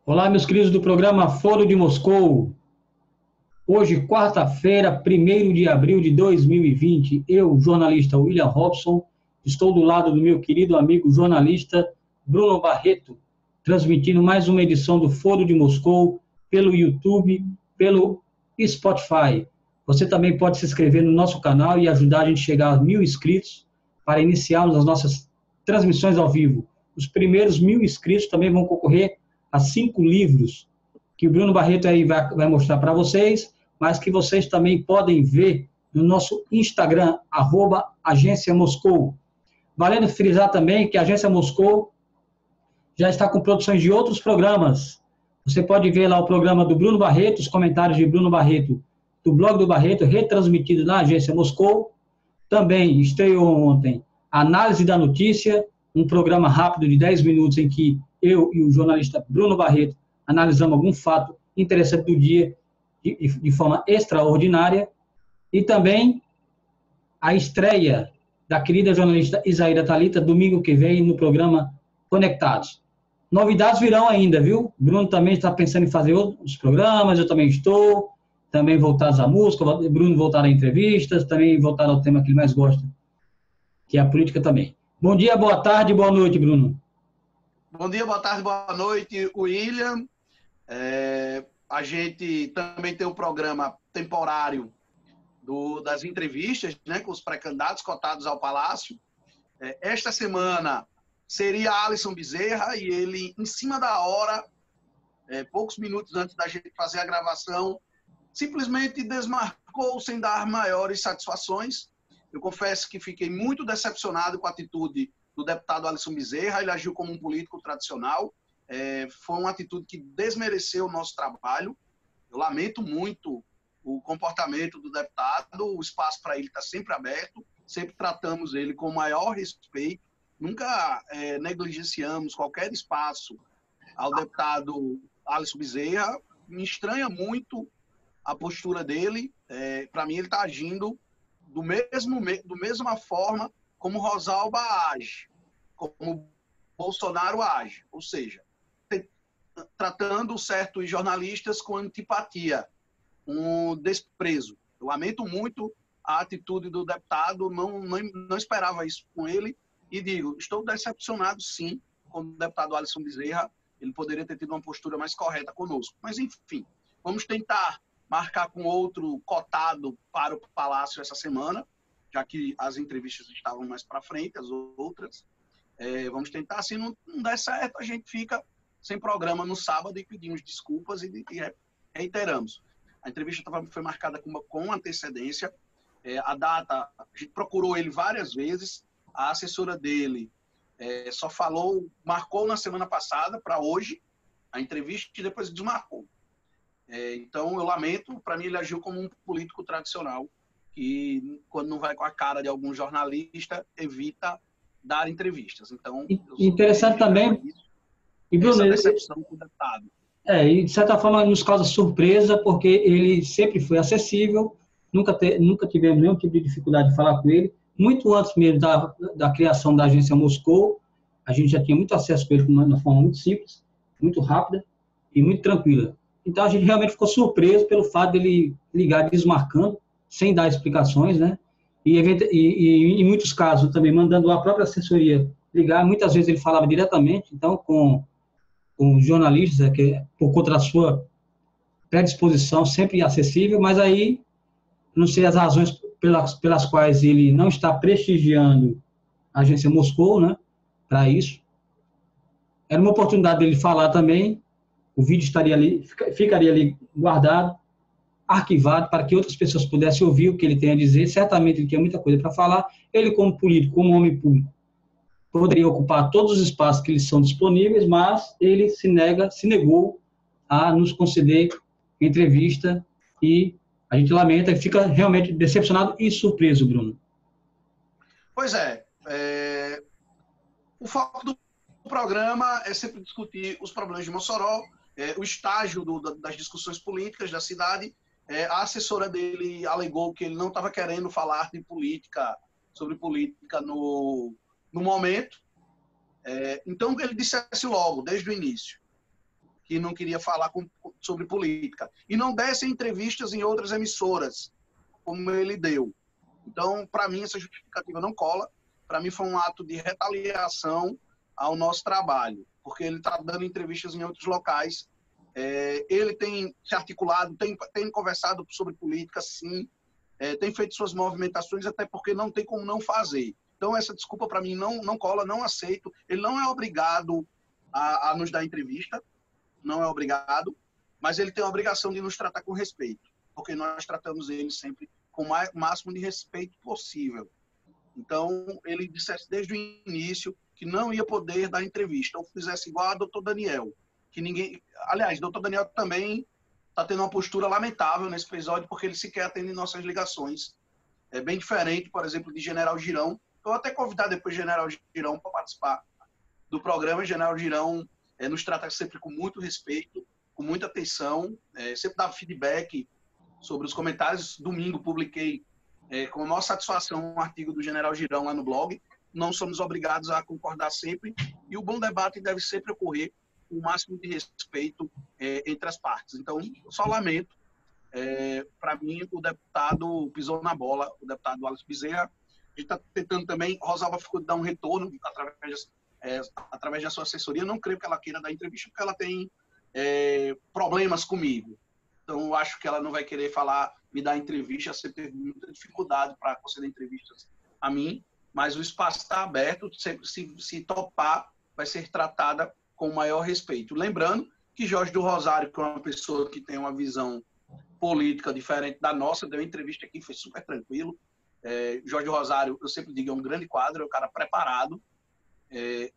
Olá, meus queridos do programa Foro de Moscou. Hoje, quarta-feira, 1º de abril de 2020, eu, jornalista William Robson, estou do lado do meu querido amigo jornalista Bruno Barreto, transmitindo mais uma edição do Foro de Moscou pelo YouTube, pelo Spotify. Você também pode se inscrever no nosso canal e ajudar a gente a chegar a 1.000 inscritos para iniciarmos as nossas transmissões ao vivo. Os primeiros 1.000 inscritos também vão concorrer a 5 livros que o Bruno Barreto aí vai mostrar para vocês, mas que vocês também podem ver no nosso Instagram, @Agência Moscou. Valendo frisar também que a Agência Moscou já está com produções de outros programas. Você pode ver lá o programa do Bruno Barreto, os comentários de Bruno Barreto, do blog do Barreto, retransmitido na Agência Moscou. Também estreou ontem Análise da Notícia, um programa rápido de 10 minutos em que eu e o jornalista Bruno Barreto analisamos algum fato interessante do dia de forma extraordinária. E também a estreia da querida jornalista Isaíra Thalita, domingo que vem, no programa Conectados. Novidades virão ainda, viu? Bruno também está pensando em fazer outros programas, eu também estou, também voltados à música, Bruno voltar a entrevistas, também voltar ao tema que ele mais gosta, que é a política também. Bom dia, boa tarde, boa noite, Bruno. Bom dia, boa tarde, boa noite, William. A gente também tem um programa temporário das entrevistas, né, com os pré-candidatos cotados ao Palácio. Esta semana seria Alisson Bezerra, e ele, em cima da hora, poucos minutos antes da gente fazer a gravação, simplesmente desmarcou sem dar maiores satisfações. Eu confesso que fiquei muito decepcionado com a atitude do deputado Alisson Bezerra. Ele agiu como um político tradicional. Foi uma atitude que desmereceu o nosso trabalho. Eu lamento muito o comportamento do deputado. O espaço para ele está sempre aberto. Sempre tratamos ele com o maior respeito. Nunca negligenciamos qualquer espaço ao deputado Alisson Bezerra. Me estranha muito a postura dele. Para mim, ele está agindo do mesma forma como Rosalba age, como Bolsonaro age, ou seja, tratando certos jornalistas com antipatia, com desprezo. Eu lamento muito a atitude do deputado, não esperava isso com ele, e digo, estou decepcionado sim com o deputado Alisson Bezerra. Ele poderia ter tido uma postura mais correta conosco, mas enfim, vamos tentar marcar com outro cotado para o Palácio essa semana, já que as entrevistas estavam mais para frente, as outras. Vamos tentar, se não der certo, a gente fica sem programa no sábado e pedimos desculpas e reiteramos. A entrevista foi marcada com antecedência, a data, a gente procurou ele várias vezes, a assessora dele só marcou na semana passada para hoje a entrevista e depois desmarcou. Então, eu lamento, para mim ele agiu como um político tradicional, que quando não vai com a cara de algum jornalista, evita dar entrevistas. Então, interessante também, e Bruno, essa decepção com o deputado. E de certa forma nos causa surpresa, porque ele sempre foi acessível, nunca tivemos nenhum tipo de dificuldade de falar com ele, muito antes mesmo da criação da Agência Moscou, a gente já tinha muito acesso com ele de uma forma muito simples, muito rápida e muito tranquila. Então, a gente realmente ficou surpreso pelo fato dele ligar desmarcando, sem dar explicações, né? E em muitos casos também mandando a própria assessoria ligar. Muitas vezes ele falava diretamente, então, com jornalistas, que por conta da sua predisposição, sempre acessível, mas aí, não sei as razões pelas quais ele não está prestigiando a Agência Moscou, né? Para isso. Era uma oportunidade dele falar também. O vídeo ficaria ali guardado, arquivado, para que outras pessoas pudessem ouvir o que ele tem a dizer. Certamente ele tinha muita coisa para falar. Ele, como político, como homem público, poderia ocupar todos os espaços que lhes são disponíveis, mas ele se negou a nos conceder entrevista, e a gente lamenta e fica realmente decepcionado e surpreso, Bruno. Pois o foco do programa é sempre discutir os problemas de Mossoró, o estágio das discussões políticas da cidade. A assessora dele alegou que ele não estava querendo falar sobre política no momento. Então, ele dissesse logo, desde o início, que não queria falar sobre política. E não desse entrevistas em outras emissoras, como ele deu. Então, para mim, essa justificativa não cola. Para mim, foi um ato de retaliação ao nosso trabalho, porque ele está dando entrevistas em outros locais. Ele tem se articulado, tem conversado sobre política, sim, tem feito suas movimentações, até porque não tem como não fazer. Então, essa desculpa, para mim, não cola, não aceito. Ele não é obrigado a nos dar entrevista, não é obrigado, mas ele tem a obrigação de nos tratar com respeito, porque nós tratamos ele sempre com o máximo de respeito possível. Então, ele dissesse desde o início que não ia poder dar entrevista, ou fizesse igual a doutor Daniel, que ninguém... Aliás, doutor Daniel também está tendo uma postura lamentável nesse episódio, porque ele sequer atende nossas ligações. É bem diferente, por exemplo, de General Girão. Eu vou até convidar depois o General Girão para participar do programa. O General Girão nos trata sempre com muito respeito, com muita atenção, sempre dá feedback sobre os comentários. Domingo publiquei com a maior satisfação um artigo do General Girão lá no blog. Não somos obrigados a concordar sempre, e o bom debate deve sempre ocorrer com o máximo de respeito entre as partes. Então, só lamento. Para mim, o deputado pisou na bola, o deputado Alisson Bezerra. A gente está tentando também, Rosalba ficou de dar um retorno através da sua assessoria. Não creio que ela queira dar entrevista, porque ela tem problemas comigo. Então, eu acho que ela não vai querer me dar entrevista. Sempre teve muita dificuldade para conceder entrevistas a mim, mas o espaço está aberto. Se topar, vai ser tratada com o maior respeito. Lembrando que Jorge do Rosário, que é uma pessoa que tem uma visão política diferente da nossa, deu entrevista aqui, foi super tranquilo. Jorge do Rosário, eu sempre digo, é um grande quadro, é um cara preparado,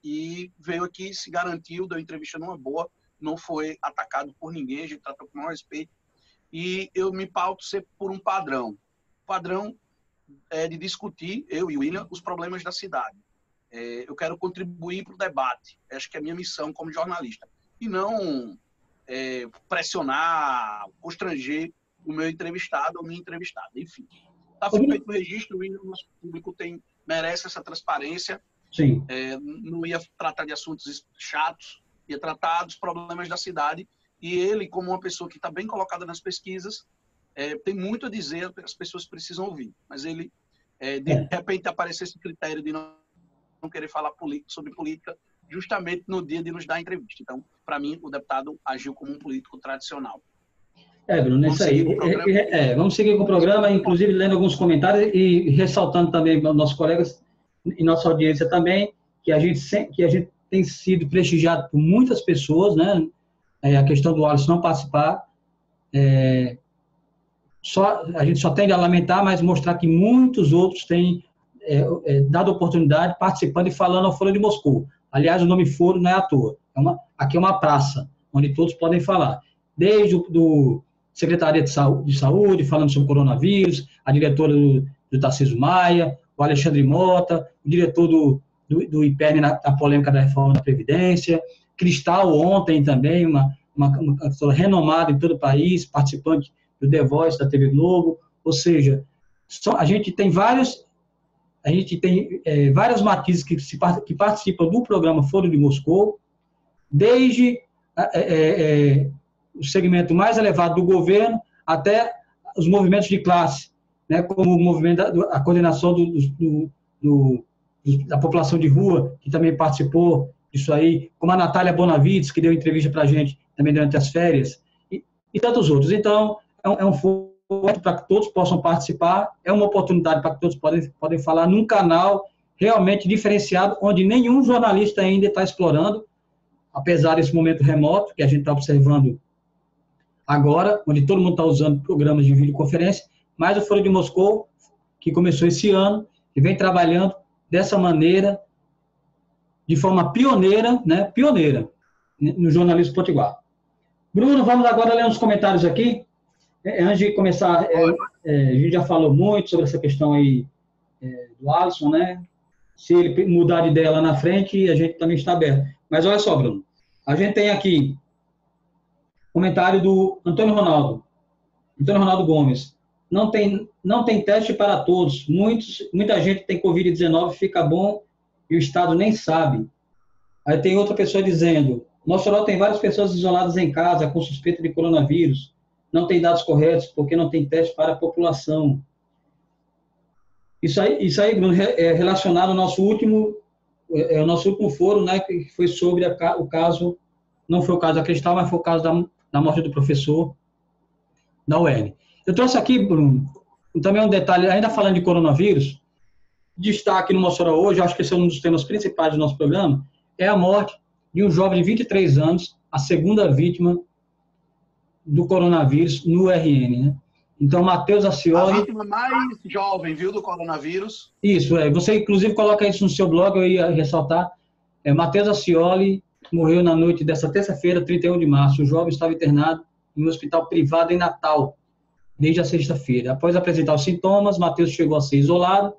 e veio aqui, se garantiu, deu entrevista numa boa, não foi atacado por ninguém, a gente tratou com o maior respeito. E eu me pauto sempre por um padrão. O padrão é de discutir, eu e o William, os problemas da cidade. Eu quero contribuir para o debate. Acho que é a minha missão como jornalista. E não pressionar, constranger o meu entrevistado ou minha entrevistada. Enfim, está feito o registro, o nosso público merece essa transparência. Sim. Não ia tratar de assuntos chatos, ia tratar dos problemas da cidade. E ele, como uma pessoa que está bem colocada nas pesquisas, tem muito a dizer, as pessoas precisam ouvir. Mas ele, de repente, apareceu esse critério de não querer falar sobre política justamente no dia de nos dar entrevista. Então, para mim, o deputado agiu como um político tradicional. Bruno, isso aí. Vamos seguir com o programa, inclusive lendo alguns comentários e ressaltando também aos nossos colegas e nossa audiência também, que a gente tem sido prestigiado por muitas pessoas, né? A questão do Alisson não participar, a gente só tende a lamentar, mas mostrar que muitos outros têm dado oportunidade, participando e falando ao Foro de Moscou. Aliás, o nome Foro não é à toa. Aqui é uma praça, onde todos podem falar. Desde do Secretaria de Saúde, falando sobre o coronavírus, a diretora do Tarcísio Maia, o Alexandre Mota, o diretor do IPERN na polêmica da reforma da Previdência, Cristal ontem também, uma pessoa renomada em todo o país, participante do The Voice da TV Globo. Ou seja, a gente tem vários matizes que participam do programa Foro de Moscou, desde o segmento mais elevado do governo até os movimentos de classe, né, como o movimento a coordenação da população de rua, que também participou disso aí, como a Natália Bonavides, que deu entrevista para a gente também durante as férias, e tantos outros. Então, é um foro para que todos possam participar, é uma oportunidade para que todos podem falar num canal realmente diferenciado, onde nenhum jornalista ainda está explorando, apesar desse momento remoto que a gente está observando agora, onde todo mundo está usando programas de videoconferência, mas o Foro de Moscou, que começou esse ano, que vem trabalhando dessa maneira, de forma pioneira, né? Pioneira no jornalismo potiguar. Bruno, vamos agora ler uns comentários aqui. Antes de começar, a gente já falou muito sobre essa questão aí do Alisson, né? Se ele mudar de ideia lá na frente, a gente também está aberto. Mas olha só, Bruno, a gente tem aqui comentário do Antônio Ronaldo Gomes. Não tem teste para todos. Muita gente tem Covid-19, fica bom e o Estado nem sabe. Aí tem outra pessoa dizendo, Mossoró tem várias pessoas isoladas em casa com suspeita de coronavírus. Não tem dados corretos porque não tem teste para a população. Isso aí, Bruno, é relacionado ao nosso último foro, né, que foi sobre o caso, não foi o caso da Cristal, mas foi o caso da morte do professor da UERN. Eu trouxe aqui, Bruno, também um detalhe, ainda falando de coronavírus, destaque no Mossoró hoje, acho que esse é um dos temas principais do nosso programa, é a morte de um jovem de 23 anos, a segunda vítima do coronavírus no RN, né? Então, Matheus Acioli... A vítima mais jovem, viu, do coronavírus. Isso, você inclusive coloca isso no seu blog, eu ia ressaltar. Matheus Acioli morreu na noite dessa terça-feira, 31 de março. O jovem estava internado em um hospital privado em Natal, desde a sexta-feira. Após apresentar os sintomas, Matheus chegou a ser isolado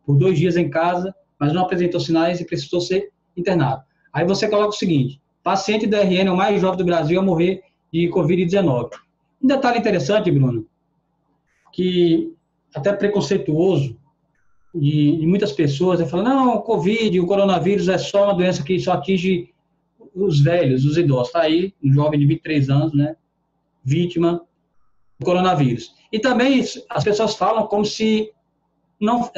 por 2 dias em casa, mas não apresentou sinais e precisou ser internado. Aí você coloca o seguinte, paciente do RN é o mais jovem do Brasil a morrer de Covid-19. Um detalhe interessante, Bruno, que até preconceituoso de muitas pessoas, falando, não, o Covid, o coronavírus é só uma doença que só atinge os velhos, os idosos. Está aí, um jovem de 23 anos, né, vítima do coronavírus. E também as pessoas falam como se não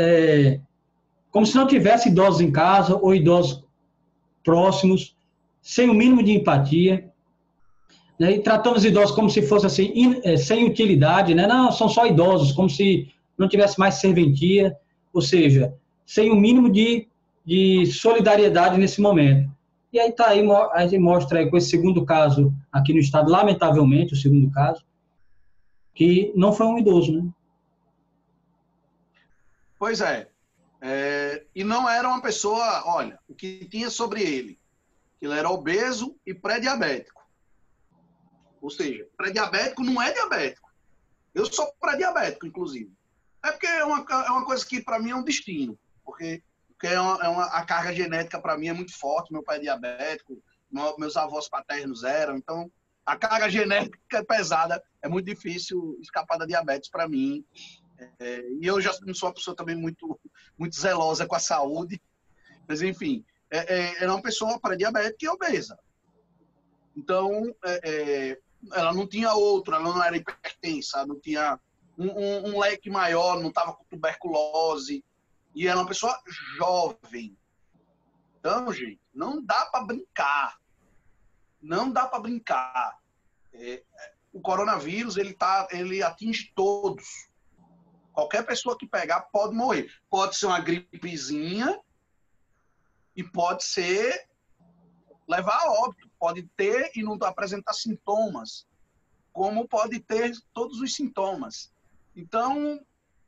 tivesse idosos em casa ou idosos próximos, sem o mínimo de empatia, né, e tratando os idosos como se fosse assim, sem utilidade, né? Não, são só idosos, como se não tivesse mais serventia, ou seja, sem o mínimo de solidariedade nesse momento. E aí tá aí, a gente mostra aí com esse segundo caso aqui no estado, lamentavelmente, o segundo caso, que não foi um idoso, né? Pois é. E não era uma pessoa, olha, o que tinha sobre ele, que ele era obeso e pré-diabético. Ou seja, pré-diabético não é diabético. Eu sou pré-diabético, inclusive. É porque é uma coisa que, para mim, é um destino. Porque a carga genética, para mim, é muito forte. Meu pai é diabético, meus avós paternos eram. Então, a carga genética é pesada. É muito difícil escapar da diabetes para mim. E eu já não sou uma pessoa também muito, muito zelosa com a saúde. Mas, enfim, era uma pessoa pré-diabética e obesa. Então, ela não tinha outro, ela não era hipertensa, não tinha um leque maior, não estava com tuberculose, e era uma pessoa jovem. Então, gente, não dá para brincar. Não dá para brincar. O coronavírus, ele atinge todos. Qualquer pessoa que pegar pode morrer. Pode ser uma gripezinha e pode levar a óbito. Pode ter e não apresentar sintomas, como pode ter todos os sintomas. Então,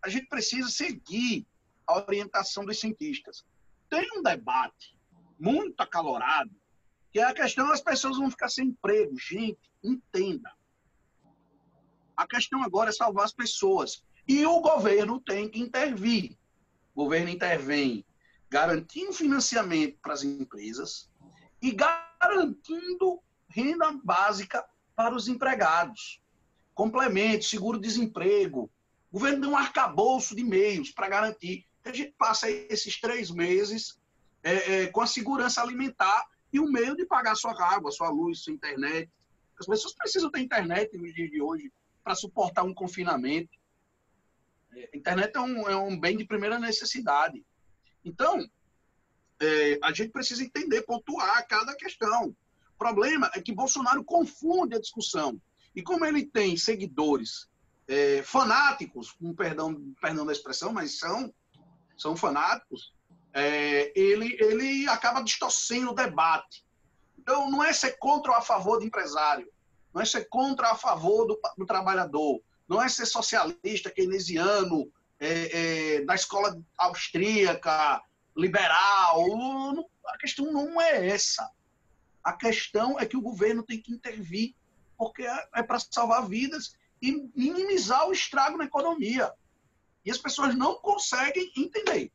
a gente precisa seguir a orientação dos cientistas. Tem um debate muito acalorado, que é a questão das pessoas vão ficar sem emprego. Gente, entenda. A questão agora é salvar as pessoas. E o governo tem que intervir. O governo intervém garantindo financiamento para as empresas e garantindo renda básica para os empregados. Complemento, seguro-desemprego. O governo deu um arcabouço de meios para garantir que a gente passe esses 3 meses com a segurança alimentar e o meio de pagar sua água, sua luz, sua internet. As pessoas precisam ter internet nos dias de hoje para suportar um confinamento. A internet é um bem de primeira necessidade. Então, a gente precisa entender, pontuar cada questão. O problema é que Bolsonaro confunde a discussão. E como ele tem seguidores fanáticos, com perdão da expressão, mas são fanáticos, ele acaba distorcendo o debate. Então, não é ser contra ou a favor do empresário, não é ser contra ou a favor do trabalhador, não é ser socialista, keynesiano, da escola austríaca, liberal. A questão não é essa. A questão é que o governo tem que intervir, porque é para salvar vidas e minimizar o estrago na economia. E as pessoas não conseguem entender.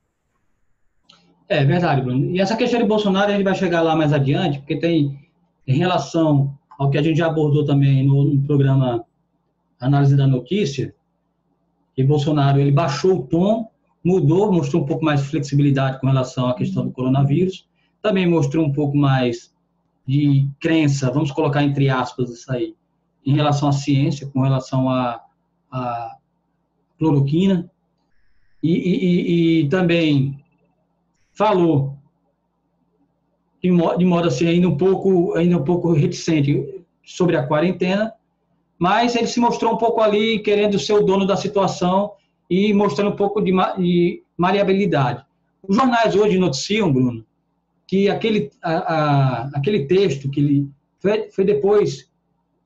É verdade, Bruno. E essa questão de Bolsonaro, a gente vai chegar lá mais adiante, porque tem, em relação ao que a gente já abordou também no programa Análise da Notícia, que Bolsonaro ele baixou o tom, mostrou um pouco mais de flexibilidade com relação à questão do coronavírus, também mostrou um pouco mais de crença, vamos colocar entre aspas isso aí, em relação à ciência, com relação à cloroquina, e também falou de modo assim, ainda um pouco reticente sobre a quarentena, mas ele se mostrou um pouco ali querendo ser o dono da situação e mostrando um pouco de maleabilidade. Os jornais hoje noticiam, Bruno, que aquele texto que ele foi depois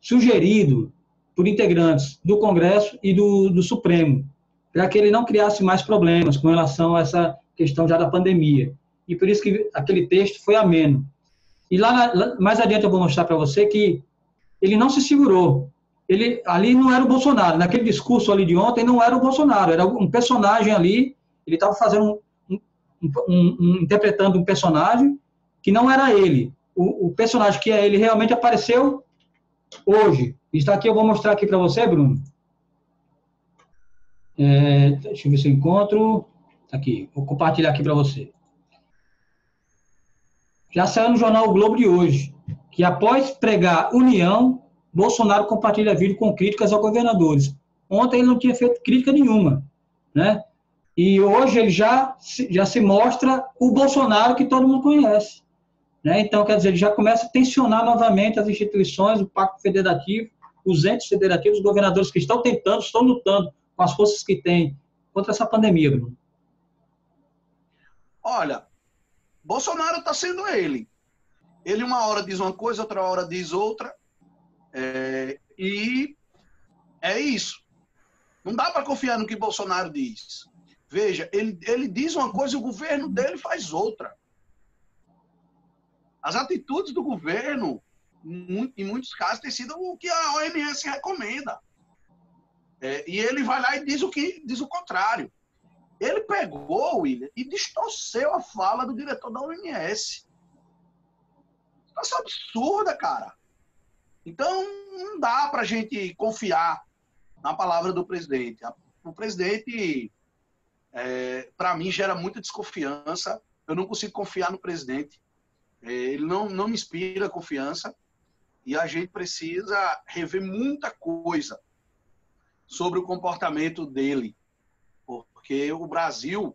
sugerido por integrantes do Congresso e do Supremo, para que ele não criasse mais problemas com relação a essa questão já da pandemia. E por isso que aquele texto foi ameno. E mais adiante eu vou mostrar para você que ele não se segurou. Ele ali não era o Bolsonaro. Naquele discurso ali de ontem não era o Bolsonaro, era um personagem ali. Ele estava fazendo interpretando um personagem que não era ele. O personagem que é ele realmente apareceu hoje. Está aqui, eu vou mostrar aqui para você, Bruno. Deixa eu ver se eu encontro. Aqui, vou compartilhar aqui para você. Já saiu no jornal O Globo de hoje, que após pregar união, Bolsonaro compartilha vídeo com críticas aos governadores. Ontem ele não tinha feito crítica nenhuma, né? E hoje ele já se mostra o Bolsonaro que todo mundo conhece, né? Então, quer dizer, ele já começa a tensionar novamente as instituições, o Pacto Federativo, os entes federativos, os governadores que estão lutando com as forças que têm contra essa pandemia, Bruno. Olha, Bolsonaro está sendo ele. Ele uma hora diz uma coisa, outra hora diz outra. E é isso. Não dá para confiar no que Bolsonaro diz. Veja, ele diz uma coisa e o governo dele faz outra. As atitudes do governo, em muitos casos, têm sido o que a OMS recomenda. E ele vai lá e diz o contrário. Ele pegou, William, e distorceu a fala do diretor da OMS. Situação absurda, cara. Então, não dá para a gente confiar na palavra do presidente. O presidente, para mim, gera muita desconfiança. Eu não consigo confiar no presidente. Ele não me inspira confiança. E a gente precisa rever muita coisa sobre o comportamento dele. Porque o Brasil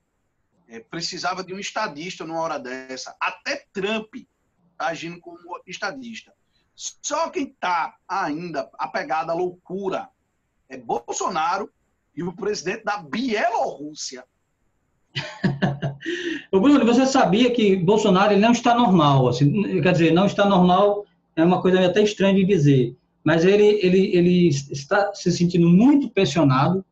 precisava de um estadista numa hora dessa. Até Trump está agindo como estadista. Só quem está ainda apegado à loucura é Bolsonaro e o presidente da Bielorrússia. Ô Bruno, você sabia que Bolsonaro ele não está normal? Assim, quer dizer, não está normal é uma coisa até estranha de dizer, mas ele está se sentindo muito pressionado,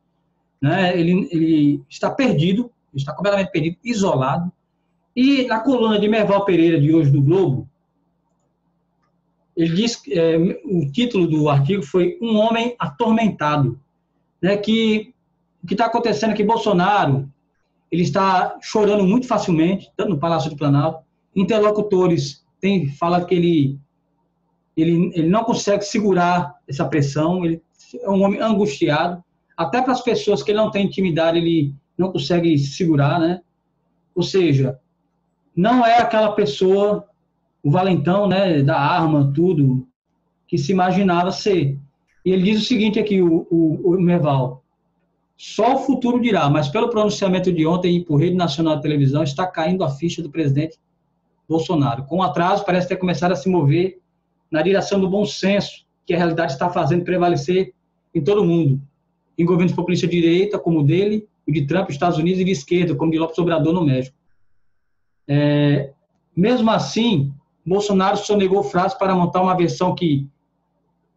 né? Ele está perdido, está completamente perdido, isolado. E na coluna de Merval Pereira de hoje do Globo, ele diz, o título do artigo foi Um Homem Atormentado, né? Que o que está acontecendo é que Bolsonaro ele está chorando muito facilmente, tanto no Palácio do Planalto. Interlocutores falam que ele não consegue segurar essa pressão, ele é um homem angustiado. Até para as pessoas que ele não tem intimidade, ele não consegue segurar, né? Ou seja, não é aquela pessoa, o valentão, né, da arma, tudo, que se imaginava ser. E ele diz o seguinte aqui, o Merval: só o futuro dirá, mas pelo pronunciamento de ontem e por Rede Nacional de Televisão, está caindo a ficha do presidente Bolsonaro. Com atraso, parece ter começado a se mover na direção do bom senso, que a realidade está fazendo prevalecer em todo o mundo. Em governos populistas de direita, como o dele, o de Trump, Estados Unidos, e de esquerda, como de López Obrador no México. Mesmo assim, Bolsonaro sonegou frases para montar uma versão que,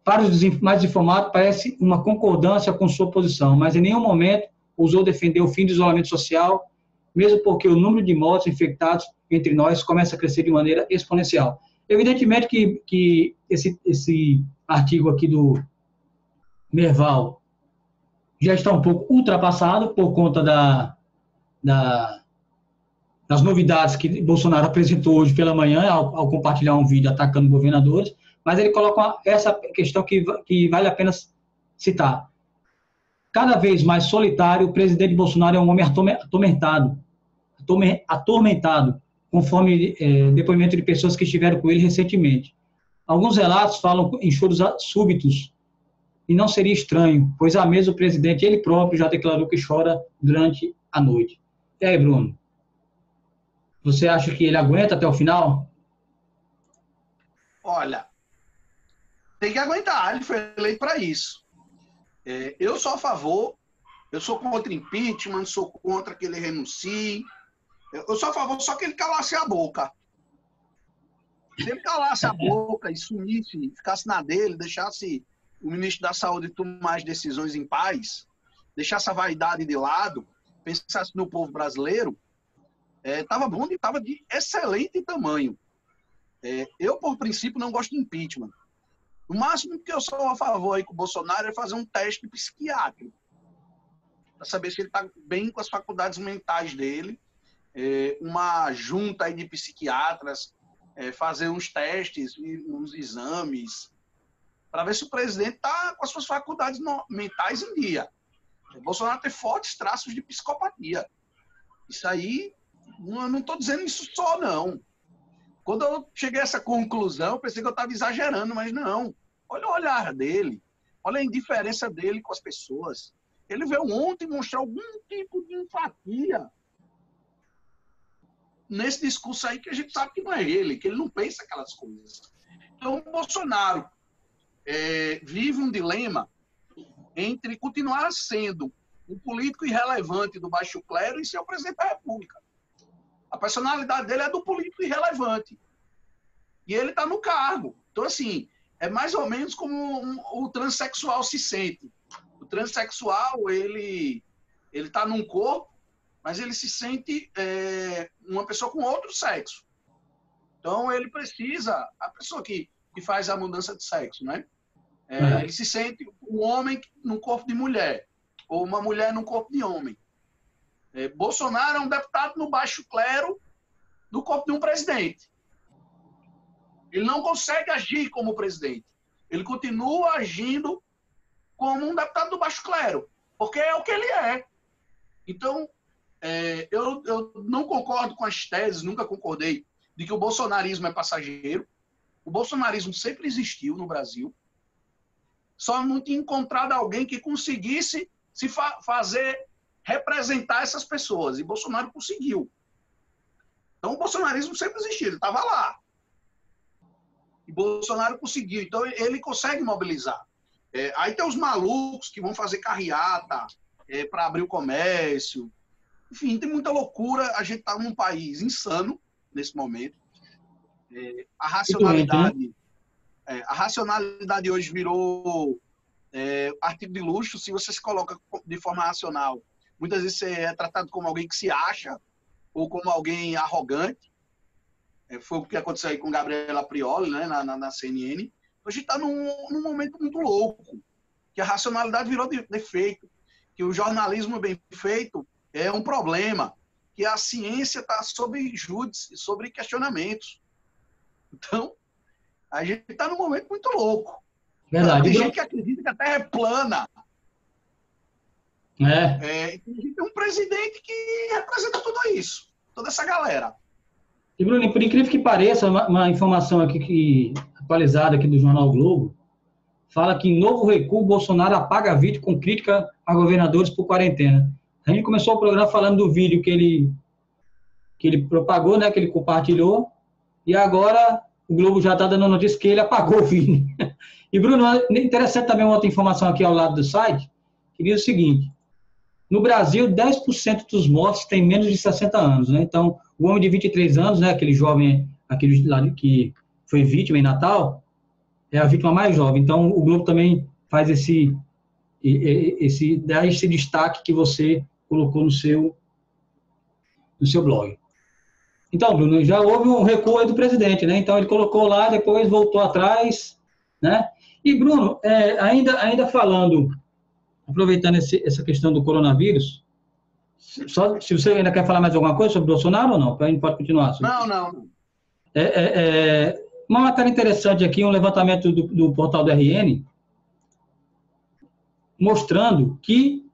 para os mais informados, parece uma concordância com sua posição, mas em nenhum momento ousou defender o fim do isolamento social, mesmo porque o número de mortos infectados entre nós começa a crescer de maneira exponencial. Evidentemente que esse artigo aqui do Merval já está um pouco ultrapassado por conta das novidades que Bolsonaro apresentou hoje pela manhã, ao compartilhar um vídeo atacando governadores, mas ele coloca essa questão que vale a pena citar. Cada vez mais solitário, o presidente Bolsonaro é um homem atormentado, conforme depoimento de pessoas que estiveram com ele recentemente. Alguns relatos falam em choros súbitos, e não seria estranho, pois há meses o presidente, ele próprio, já declarou que chora durante a noite. E aí, Bruno? Você acha que ele aguenta até o final? Olha, tem que aguentar, ele foi eleito para isso. Eu sou a favor, eu sou contra impeachment, sou contra que ele renuncie. Eu sou a favor só que ele calasse a boca. Se ele calasse a boca e sumisse, ficasse na dele, deixasse o ministro da Saúde tomar as decisões em paz, deixasse a vaidade de lado, pensasse no povo brasileiro, estava bom e estava de excelente tamanho. Eu, por princípio, não gosto de impeachment. O máximo que eu sou a favor aí com o Bolsonaro é fazer um teste psiquiátrico, para saber se ele está bem com as faculdades mentais dele, uma junta aí de psiquiatras, fazer uns testes, uns exames, para ver se o presidente está com as suas faculdades mentais em dia. O Bolsonaro tem fortes traços de psicopatia. Isso aí, eu não estou dizendo isso só, não. Quando eu cheguei a essa conclusão, eu pensei que eu estava exagerando, mas não. Olha o olhar dele, olha a indiferença dele com as pessoas. Ele veio ontem mostrar algum tipo de empatia nesse discurso aí que a gente sabe que não é ele, que ele não pensa aquelas coisas. Então, o Bolsonaro vive um dilema entre continuar sendo um político irrelevante do baixo clero e ser o presidente da República. A personalidade dele é do político irrelevante. E ele está no cargo. Então, assim, é mais ou menos como o transexual se sente. O transexual, ele está num corpo, mas ele se sente uma pessoa com outro sexo. Então, ele precisa, a pessoa que faz a mudança de sexo, né? Ele se sente um homem num corpo de mulher, ou uma mulher num corpo de homem. Bolsonaro é um deputado no baixo clero do corpo de um presidente. Ele não consegue agir como presidente. Ele continua agindo como um deputado do baixo clero, porque é o que ele é. Então, eu não concordo com as teses, nunca concordei, de que o bolsonarismo é passageiro. O bolsonarismo sempre existiu no Brasil. Só não tinha encontrado alguém que conseguisse se fazer representar essas pessoas. E Bolsonaro conseguiu. Então, o bolsonarismo sempre existiu, ele estava lá. E Bolsonaro conseguiu. Então, ele consegue mobilizar. Aí tem os malucos que vão fazer carreata para abrir o comércio. Enfim, tem muita loucura. A gente está num país insano nesse momento. A racionalidade... A racionalidade hoje virou artigo de luxo. Se você se coloca de forma racional, muitas vezes você é tratado como alguém que se acha ou como alguém arrogante. Foi o que aconteceu aí com Gabriela Prioli, né, na CNN. A gente está num momento muito louco, que a racionalidade virou defeito, que o jornalismo bem feito é um problema, que a ciência está sob júdice, sobre questionamentos. Então, a gente está num momento muito louco. Verdade. Tem gente que acredita que a Terra é plana. E tem um presidente que representa tudo isso, toda essa galera. E, Bruno, por incrível que pareça, uma informação aqui atualizada aqui do Jornal Globo, fala que em novo recuo, Bolsonaro apaga vídeo com crítica a governadores por quarentena. A gente começou o programa falando do vídeo que ele propagou, né, que ele compartilhou, e agora o Globo já está dando notícia que ele apagou o vídeo. E, Bruno, interessante também uma outra informação aqui ao lado do site, que diz o seguinte: no Brasil, 10% dos mortos têm menos de 60 anos, né? Então, o homem de 23 anos, né, aquele jovem, aquele lá que foi vítima em Natal, é a vítima mais jovem. Então, o Globo também faz dá esse destaque que você colocou no seu blog. Então, Bruno, já houve um recuo aí do presidente, né? Então, ele colocou lá, depois voltou atrás, né? E, Bruno, ainda falando, aproveitando essa questão do coronavírus, só se você ainda quer falar mais alguma coisa sobre o Bolsonaro ou não, a gente pode continuar. Não. Uma matéria interessante aqui, um levantamento do portal do RN, mostrando que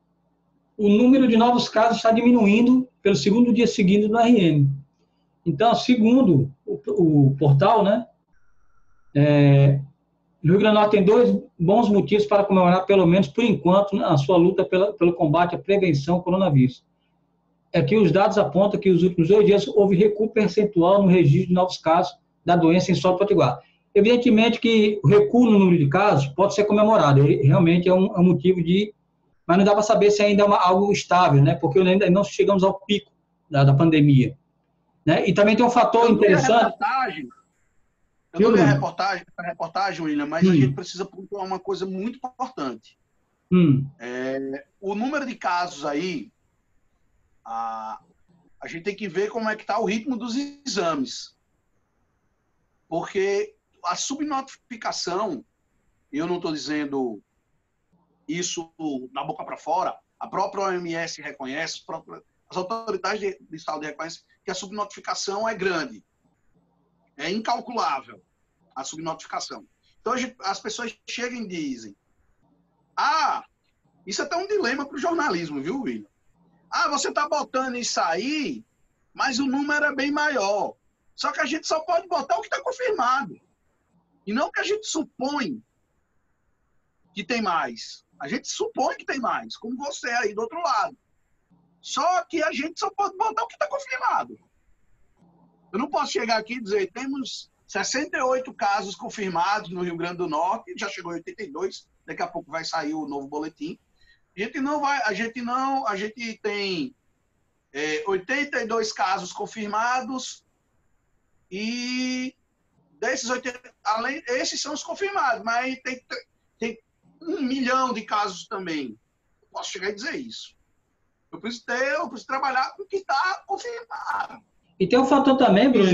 o número de novos casos está diminuindo pelo segundo dia seguido do RN. Então, segundo o portal, né, o Rio Grande do Norte tem 2 bons motivos para comemorar, pelo menos por enquanto, a sua luta pelo combate à prevenção ao coronavírus. É que os dados apontam que nos últimos 2 dias houve recuo percentual no registro de novos casos da doença em solo potiguar. Evidentemente que o recuo no número de casos pode ser comemorado, ele realmente é um motivo de... Mas não dá para saber se ainda é algo estável, né? Porque ainda não chegamos ao pico da pandemia. Né? E também tem um fator interessante... Eu não vi a reportagem, William, mas a gente precisa pontuar uma coisa muito importante. O número de casos aí, a gente tem que ver como é que está o ritmo dos exames. Porque a subnotificação, eu não estou dizendo isso da boca para fora, a própria OMS reconhece, as autoridades de saúde reconhecem que a subnotificação é grande. É incalculável a subnotificação. Então, as pessoas chegam e dizem, isso é até um dilema para o jornalismo, viu, William? Você está botando isso aí, mas o número é bem maior. Só que a gente só pode botar o que está confirmado. E não o que a gente supõe que tem mais. A gente supõe que tem mais, como você aí do outro lado. Só que a gente só pode botar o que está confirmado. Eu não posso chegar aqui e dizer, temos 68 casos confirmados no Rio Grande do Norte, já chegou a 82, daqui a pouco vai sair o novo boletim. A gente tem 82 casos confirmados e desses 80, esses são os confirmados, mas tem 1 milhão de casos também. Eu posso chegar e dizer isso. Eu preciso trabalhar com o que está confirmado. E tem um fator também, Bruno.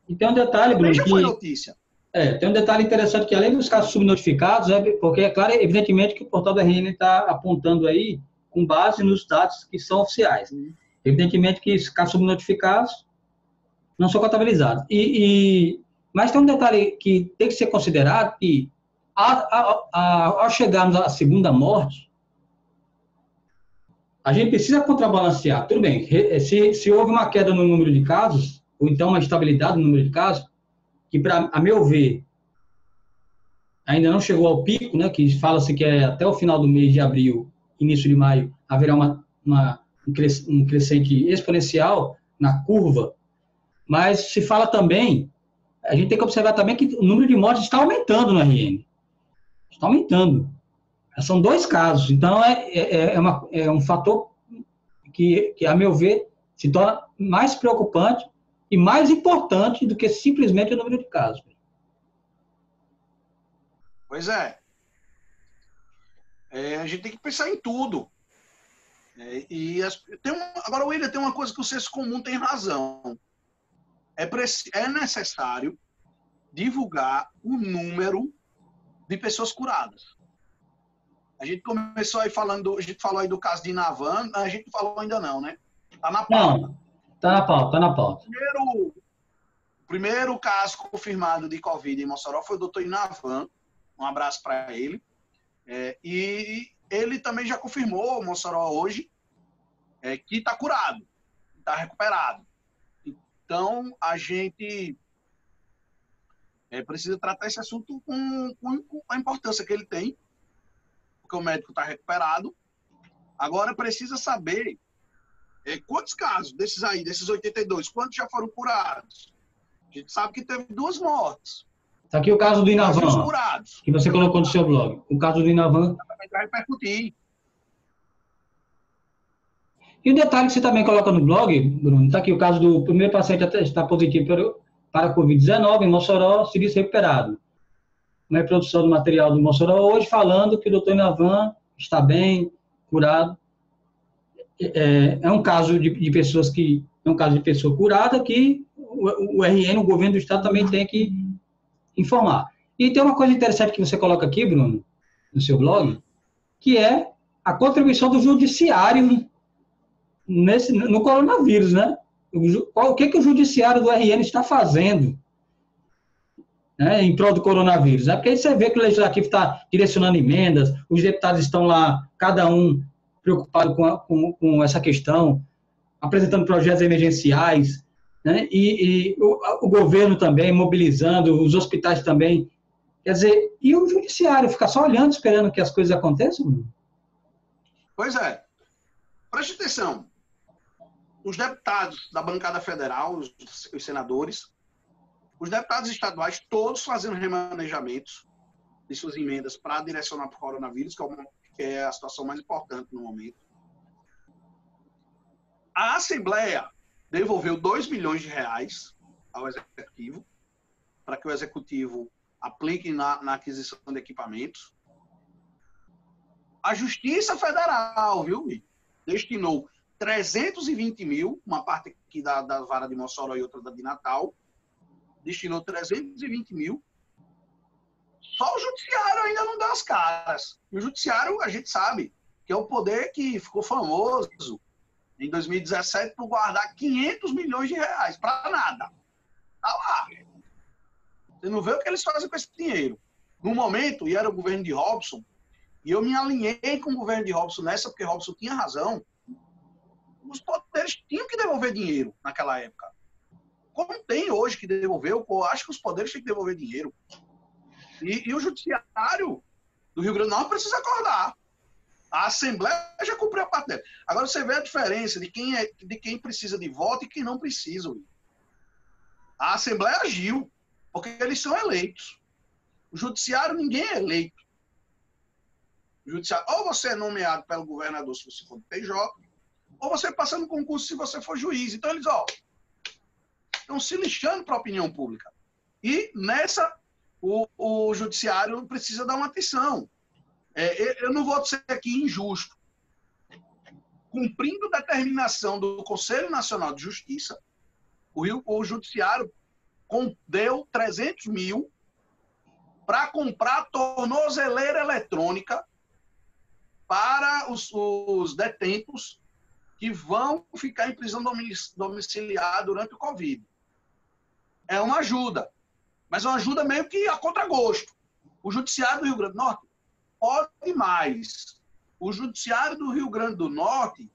E tem um detalhe, Bruno. Já foi notícia. Tem um detalhe interessante que, além dos casos subnotificados, porque é claro, evidentemente, que o portal da RN está apontando aí com base nos dados que são oficiais. Evidentemente que esses casos subnotificados não são contabilizados. Mas tem um detalhe que tem que ser considerado, que ao chegarmos à segunda morte, a gente precisa contrabalancear. Tudo bem, se houve uma queda no número de casos, ou então uma estabilidade no número de casos, que, a meu ver, ainda não chegou ao pico, né, que fala-se que até o final do mês de abril, início de maio, haverá um crescente exponencial na curva, mas se fala também, a gente tem que observar também que o número de mortes está aumentando no RN. Está aumentando. São 2 casos, então é um fator que, a meu ver, se torna mais preocupante e mais importante do que simplesmente o número de casos. Pois é. A gente tem que pensar em tudo. Agora, William, tem uma coisa que o senso comum tem razão. É necessário divulgar o número de pessoas curadas. A gente começou aí a gente falou aí do caso de Inavan, a gente não falou ainda não, né? Está na pauta. Não, está na pauta. O primeiro caso confirmado de Covid em Mossoró foi o doutor Inavan. Um abraço para ele. E ele também já confirmou, Mossoró hoje, que está curado, está recuperado. Então, a gente precisa tratar esse assunto com a importância que ele tem, porque o médico está recuperado. Agora, precisa saber quantos casos desses 82, quantos já foram curados? A gente sabe que teve 2 mortes. Está aqui o caso do Inavan, que você colocou no seu blog. O caso do Inavan. Vai repercutir. E o detalhe que você também coloca no blog, Bruno, está aqui o caso do primeiro paciente está positivo para a Covid-19 em Mossoró, serviço recuperado. Uma reprodução do material do Mossoró hoje falando que o doutor Inavan está bem, curado. É um caso de pessoas que... É um caso de pessoa curada que o RN, o governo do estado, também tem que informar. E tem uma coisa interessante que você coloca aqui, Bruno, no seu blog, que é a contribuição do judiciário no coronavírus, né? O que o judiciário do RN está fazendo, né, em prol do coronavírus? Porque aí você vê que o legislativo está direcionando emendas, os deputados estão lá, cada um preocupado com essa questão, apresentando projetos emergenciais, né? E o governo também mobilizando, os hospitais também. Quer dizer, e o judiciário ficar só olhando, esperando que as coisas aconteçam? Pois é. Preste atenção. Os deputados da bancada federal, os senadores, os deputados estaduais, todos fazendo remanejamentos de suas emendas para direcionar para o coronavírus, que é a situação mais importante no momento. A Assembleia devolveu 2 milhões de reais ao Executivo, para que o Executivo aplique na aquisição de equipamentos. A Justiça Federal, viu, destinou 320 mil, uma parte aqui da vara de Mossoró e outra da de Natal, destinou 320 mil. Só o Judiciário ainda não deu as caras. E o Judiciário, a gente sabe, que é o poder que ficou famoso em 2017 por guardar 500 milhões de reais para nada. Tá lá. Você não vê o que eles fazem com esse dinheiro. No momento, e era o governo de Robson, e eu me alinhei com o governo de Robson nessa, porque Robson tinha razão, os poderes tinham que devolver dinheiro naquela época. Como tem hoje que devolver, eu acho que os poderes têm que devolver dinheiro. E o Judiciário do Rio Grande do Norte precisa acordar. A Assembleia já cumpriu a parte dela. Agora você vê a diferença de quem precisa de voto e quem não precisa. A Assembleia agiu, porque eles são eleitos. O Judiciário, ninguém é eleito. O Judiciário, ou você é nomeado pelo governador se você for do PJ, ou você passa no concurso se você for juiz. Então eles, estão se lixando para a opinião pública. E nessa, o Judiciário precisa dar uma atenção. Eu não vou ser aqui injusto. Cumprindo a determinação do Conselho Nacional de Justiça, o Judiciário deu 300 mil para comprar tornozeleira eletrônica para os detentos que vão ficar em prisão domiciliar durante o Covid. É uma ajuda, mas é uma ajuda meio que a contragosto. O Judiciário do Rio Grande do Norte pode mais. O Judiciário do Rio Grande do Norte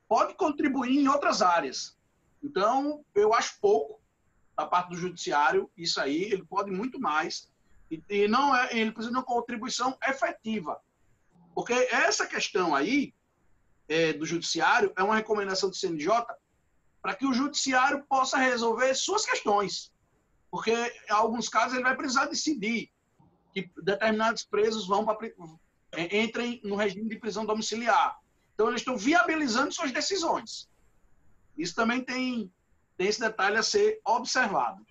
pode contribuir em outras áreas. Então, eu acho pouco da parte do Judiciário, isso aí, ele pode muito mais. E não ele precisa de uma contribuição efetiva. Porque essa questão aí do Judiciário é uma recomendação do CNJ para que o Judiciário possa resolver suas questões. Porque, em alguns casos, ele vai precisar decidir que determinados presos entrem no regime de prisão domiciliar. Então, eles estão viabilizando suas decisões. Isso também tem esse detalhe a ser observado.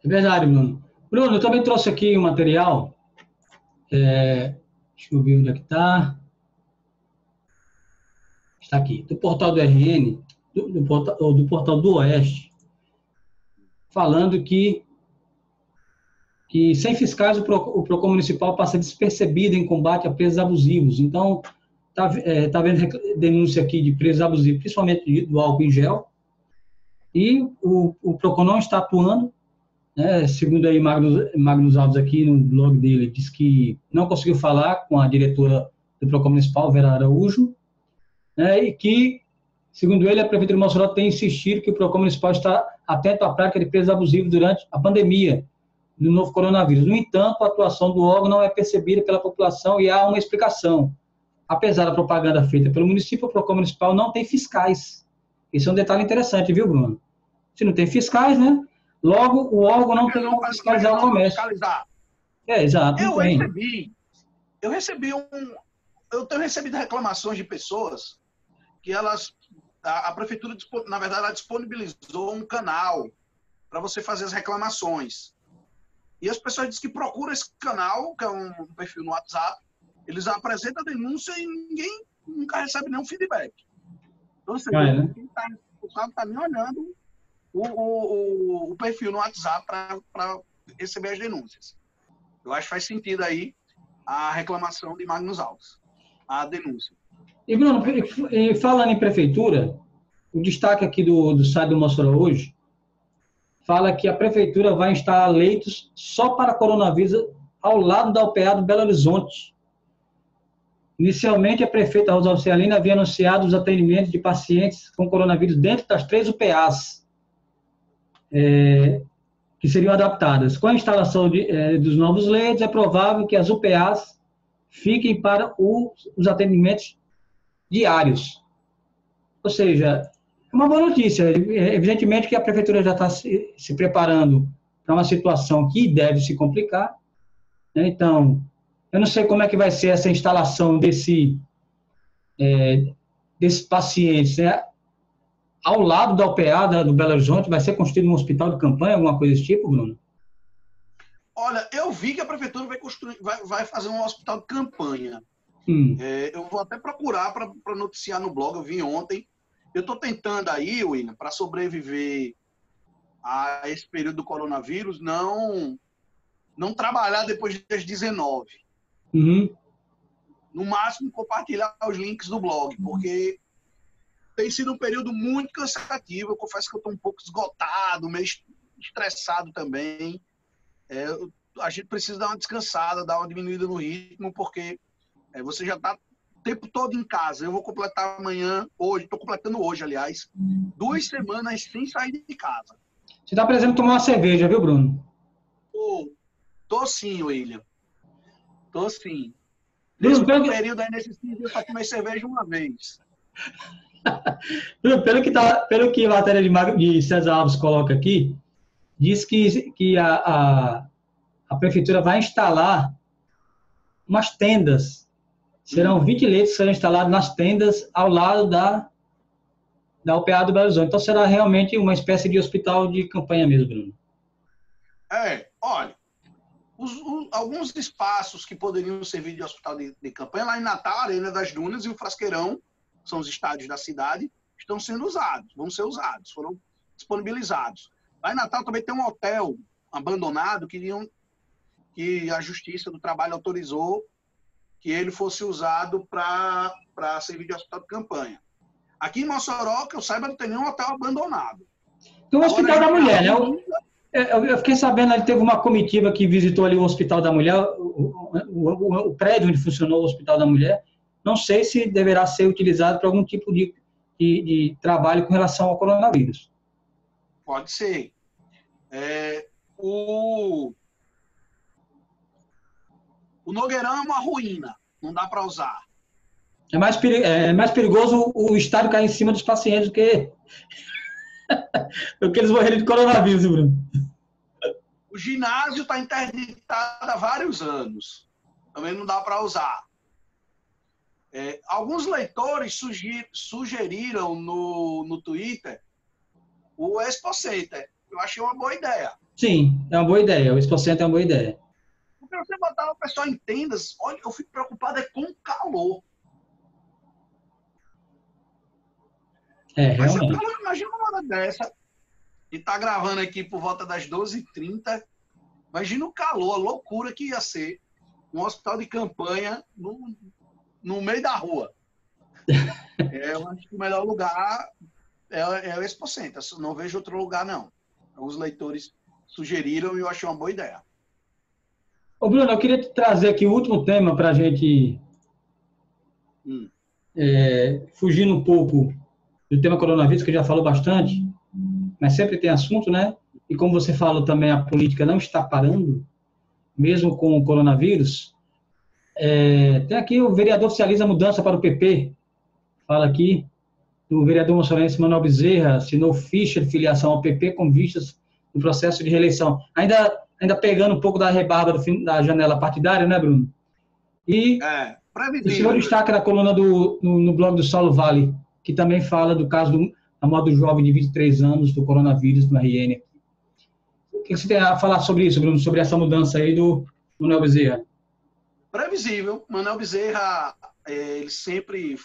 É verdade, Bruno. Bruno, eu também trouxe aqui um material. Deixa eu ver onde é que está. Está aqui. Do portal do RN, do portal do Oeste, falando que sem fiscais o PROCON municipal passa despercebido em combate a presos abusivos. Então, está havendo denúncia aqui de presos abusivos, principalmente do álcool em gel, e o PROCON não está atuando, né? Segundo aí Magnus Alves aqui no blog dele, diz que não conseguiu falar com a diretora do PROCON municipal, Vera Araújo, né? E que, segundo ele, a Prefeitura de Mossoró tem insistido que o PROCON municipal está atento à prática de presos abusivos durante a pandemia do novo coronavírus. No entanto, a atuação do órgão não é percebida pela população e há uma explicação. Apesar da propaganda feita pelo município, o PROCON municipal não tem fiscais. Esse é um detalhe interessante, viu, Bruno? Se não tem fiscais, né? Logo, o órgão não tem como fiscalizar o comércio. Exato. Eu tenho recebido reclamações de pessoas que a prefeitura, na verdade, ela disponibilizou um canal para você fazer as reclamações. E as pessoas dizem que procuram esse canal, que é um perfil no WhatsApp, eles apresentam a denúncia e ninguém nunca recebe nenhum feedback. Então, você o cara está nem olhando o perfil no WhatsApp para receber as denúncias. Eu acho que faz sentido aí a reclamação de Magnus Alves, a denúncia. E, Bruno, falando em prefeitura, o destaque aqui do site do Mossoró hoje fala que a prefeitura vai instalar leitos só para coronavírus ao lado da UPA do Belo Horizonte. Inicialmente, a prefeita Rosalva Cialina havia anunciado os atendimentos de pacientes com coronavírus dentro das 3 UPAs, que seriam adaptadas. Com a instalação dos novos leitos, é provável que as UPAs fiquem para os atendimentos diários. Ou seja, é uma boa notícia. Evidentemente que a prefeitura já está se preparando para uma situação que deve se complicar, né? Então, eu não sei como é que vai ser essa instalação desses pacientes, né? Ao lado da UPA do Belo Horizonte, vai ser construído um hospital de campanha, alguma coisa desse tipo, Bruno? Olha, eu vi que a prefeitura vai fazer um hospital de campanha. Eu vou até procurar para noticiar no blog, eu vi ontem. Eu estou tentando aí, William, para sobreviver a esse período do coronavírus, não trabalhar depois das 19. Uhum. No máximo, compartilhar os links do blog, porque tem sido um período muito cansativo. Eu confesso que eu estou um pouco esgotado, meio estressado também. A gente precisa dar uma descansada, dar uma diminuída no ritmo, porque você já está o tempo todo em casa. Eu vou completar hoje, estou completando hoje, aliás, 2 semanas sem sair de casa. Você está precisando tomar uma cerveja, viu, Bruno? Tô sim, William. Tô sim. Bruno, Nesse período aí, nesses 15 dias, eu só tomei cerveja uma vez. Bruno, pelo que a matéria de César Alves coloca aqui, diz que a prefeitura vai instalar umas tendas. Serão 20 leitos que serão instalados nas tendas ao lado da UPA do Belo Horizonte. Então, será realmente uma espécie de hospital de campanha mesmo, Bruno. Olha, alguns espaços que poderiam servir de hospital de campanha, lá em Natal, a Arena das Dunas e o Frasqueirão, são os estádios da cidade, estão sendo usados, vão ser usados, foram disponibilizados. Lá em Natal também tem um hotel abandonado que a Justiça do Trabalho autorizou que ele fosse usado para servir de hospital de campanha. Aqui em Mossoró, que eu saiba, não tem nenhum hotel abandonado. Tem o Hospital da Mulher, né? Eu fiquei sabendo, ele teve uma comitiva que visitou ali o Hospital da Mulher, o prédio onde funcionou o Hospital da Mulher. Não sei se deverá ser utilizado para algum tipo de trabalho com relação ao coronavírus. Pode ser. O Nogueirão é uma ruína, não dá para usar. É mais perigoso o estádio cair em cima dos pacientes do que eles morrerem de coronavírus, Bruno. O ginásio está interditado há vários anos. Também não dá para usar. Alguns leitores sugeriram no Twitter o Expo Center. Eu achei uma boa ideia. Sim, é uma boa ideia. O Expo Center é uma boa ideia. Porque você botar o pessoal em tendas, olha, eu fico preocupado com o calor. Mas realmente. imagina uma hora dessa, e tá gravando aqui por volta das 12h30, imagina o calor, a loucura que ia ser um hospital de campanha no meio da rua. Eu acho que o melhor lugar é o Expo Center. Não vejo outro lugar, não. Os leitores sugeriram e eu achei uma boa ideia. Ô, Bruno, eu queria te trazer aqui o último tema para a gente fugindo um pouco do tema coronavírus, que já falou bastante, mas sempre tem assunto, né? E como você falou também, a política não está parando, mesmo com o coronavírus. Tem aqui o vereador oficializa a mudança para o PP. Fala aqui, o vereador moçorense Manuel Bezerra assinou ficha de filiação ao PP com vistas no processo de reeleição. Ainda pegando um pouco da rebarba da janela partidária, né, Bruno? E o senhor destaca na coluna no blog do Saulo Vale, que também fala do caso da morte do jovem de 23 anos do coronavírus no RN. O que você tem a falar sobre isso, Bruno, sobre essa mudança aí do Manuel Bezerra? Previsível. Manuel Bezerra, ele sempre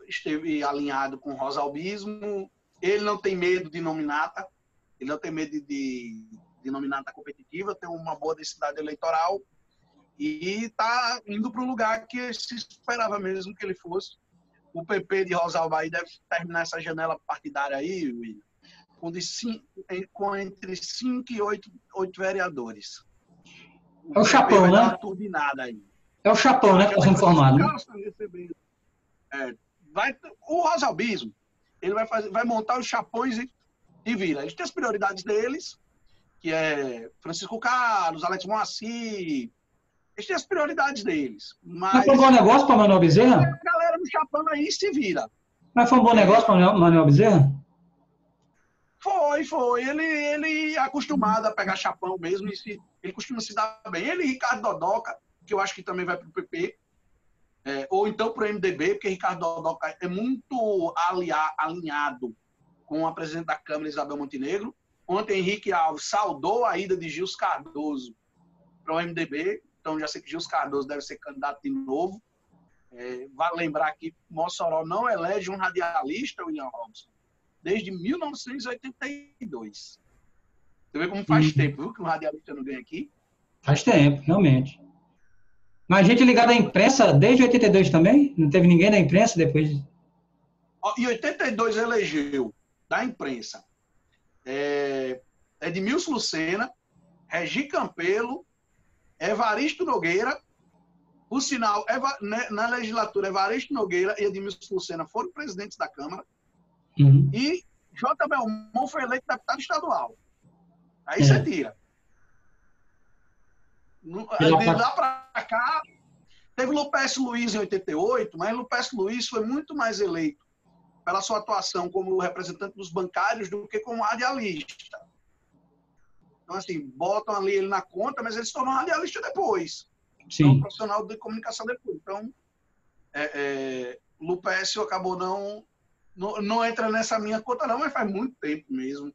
esteve alinhado com o rosalbismo. Ele não tem medo de nominata. Ele não tem medo de nominata competitiva. Tem uma boa densidade eleitoral. E está indo para um lugar que se esperava mesmo que ele fosse. O PP de Rosalba aí deve terminar essa janela partidária aí, William, com entre 5 e 8 vereadores. É o chapão, né? Vai dar uma turbinada aí. É o Chapão, né, que está sendo formado. Né? O Rosalbismo, ele vai montar os chapões e vira. Eles têm as prioridades deles, que é Francisco Carlos, Alex Moacir. Eles têm as prioridades deles. Mas foi um bom negócio para Manuel Bezerra? A galera no Chapão aí se vira. Mas foi um bom negócio para Manuel Bezerra? Foi. Ele é acostumado a pegar chapão mesmo, ele costuma se dar bem. Ele e Ricardo Dodoca, que eu acho que também vai para o PP, ou então para o MDB, porque Ricardo Dodoca é muito alinhado com a presidente da Câmara, Isabel Montenegro. Ontem, Henrique Alves saudou a ida de Gils Cardoso para o MDB, então já sei que Gils Cardoso deve ser candidato de novo. Vale lembrar que Mossoró não elege um radialista, William Robson, desde 1982. Você vê como faz tempo, viu, que um radialista não ganha aqui? Faz tempo, realmente. Mas gente ligada à imprensa desde 82 também? Não teve ninguém da imprensa depois? Em 82 elegeu da imprensa Edmilson Lucena, Regi Campelo, Evaristo Nogueira. Por sinal, na legislatura, Evaristo Nogueira e Edmilson Lucena foram presidentes da Câmara. E J. Belmont foi eleito deputado estadual. Aí você tira. De lá para cá, teve Lupécio Luiz em 88, mas Lupécio Luiz foi muito mais eleito pela sua atuação como representante dos bancários do que como radialista. Então, assim, botam ali ele na conta, mas ele se tornou radialista depois. Sim. Então, profissional de comunicação depois. Então, Lupécio acabou não entra nessa minha conta não, mas faz muito tempo mesmo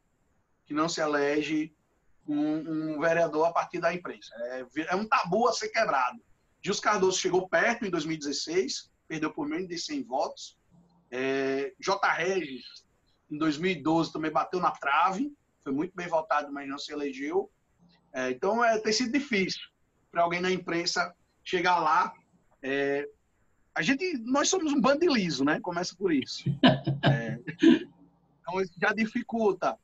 que não se elege um vereador a partir da imprensa. É um tabu a ser quebrado. Gils Cardoso chegou perto em 2016, perdeu por menos de 100 votos. J. Regis, em 2012, também bateu na trave, foi muito bem votado, mas não se elegeu. Então, tem sido difícil para alguém na imprensa chegar lá. Nós somos um bando de liso, né? Começa por isso. Então, isso já dificulta.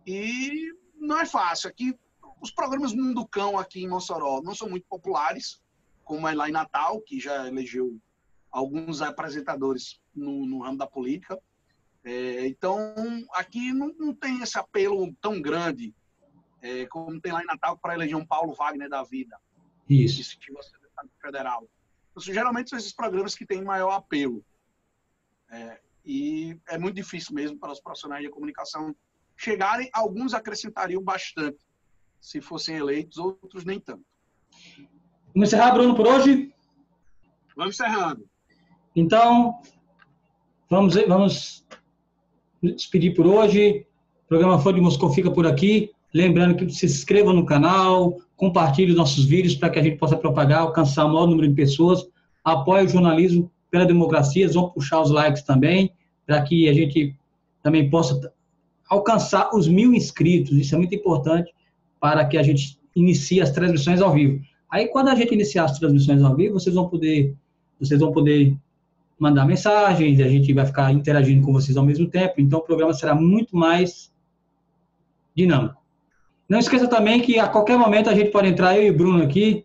E não é fácil. Aqui, os programas Mundo Cão aqui em Mossoró não são muito populares, como é lá em Natal, que já elegeu alguns apresentadores no ramo da política. Então, aqui não tem esse apelo tão grande como tem lá em Natal para eleger um Paulo Wagner da vida. Isso. Que você é deputado federal. Então, geralmente são esses programas que têm maior apelo. E é muito difícil mesmo para os profissionais de comunicação chegarem. Alguns acrescentariam bastante se fossem eleitos, outros nem tanto. Vamos encerrar, Bruno, por hoje? Vamos encerrando. Então, vamos despedir por hoje. O programa Foro de Moscou fica por aqui. Lembrando que se inscreva no canal, compartilhe os nossos vídeos para que a gente possa propagar, alcançar o maior número de pessoas. Apoie o jornalismo pela democracia. Vão puxar os likes também, para que a gente também possa alcançar os 1000 inscritos. Isso é muito importante para que a gente inicie as transmissões ao vivo. Aí, quando a gente iniciar as transmissões ao vivo, vocês vão poder mandar mensagens, a gente vai ficar interagindo com vocês ao mesmo tempo. Então, o programa será muito mais dinâmico. Não esqueça também que a qualquer momento a gente pode entrar, eu e o Bruno aqui,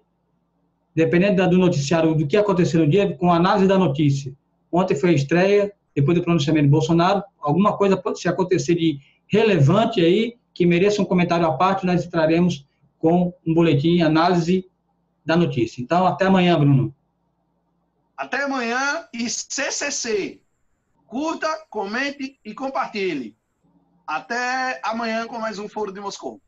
dependendo do noticiário, do que aconteceu no dia, com análise da notícia. Ontem foi a estreia, depois do pronunciamento de Bolsonaro, alguma coisa pode se acontecer de relevante aí, que mereça um comentário à parte, nós entraremos com um boletim, análise da notícia. Então, até amanhã, Bruno. Até amanhã e CCC. Curta, comente e compartilhe. Até amanhã com mais um Foro de Moscou.